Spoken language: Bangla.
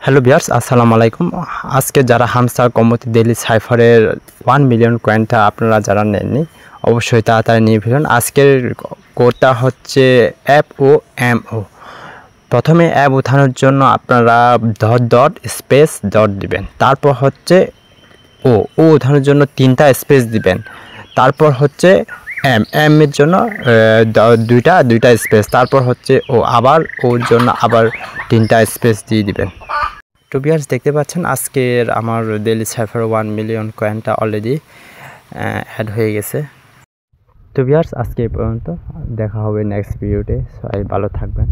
হ্যালো ভিউয়ার্স, আসসালামু আলাইকুম। আজকে যারা হামস্টার কমতি ডেইলি সাইফারের 1 মিলিয়ন কয়েনটা আপনারা যারা নেননি অবশ্যই তাড়াতাড়ি নিয়ে ফেলুন। আজকের কোডটা হচ্ছে FOMO। প্রথমে অ্যাপ ওঠানোর জন্য আপনারা ডট স্পেস ডট দিবেন, তারপর হচ্ছে ও ওঠানোর জন্য 3টা স্পেস দিবেন, তারপর হচ্ছে এম এর জন্য দুইটা স্পেস, তারপর হচ্ছে আবার ওর জন্য আবার 3টা স্পেস দিয়ে দিবেন। তো ভিউয়ার্স দেখতে পাচ্ছেন আজকের আমার ডেইলি সাইফার 1 মিলিয়ন কয়েনটা অলরেডি অ্যাড হয়ে গেছে। তো ভিউয়ার্স আজকে এই পর্যন্ত, দেখা হবে নেক্সট ভিডিওতে। সবাই ভালো থাকবেন।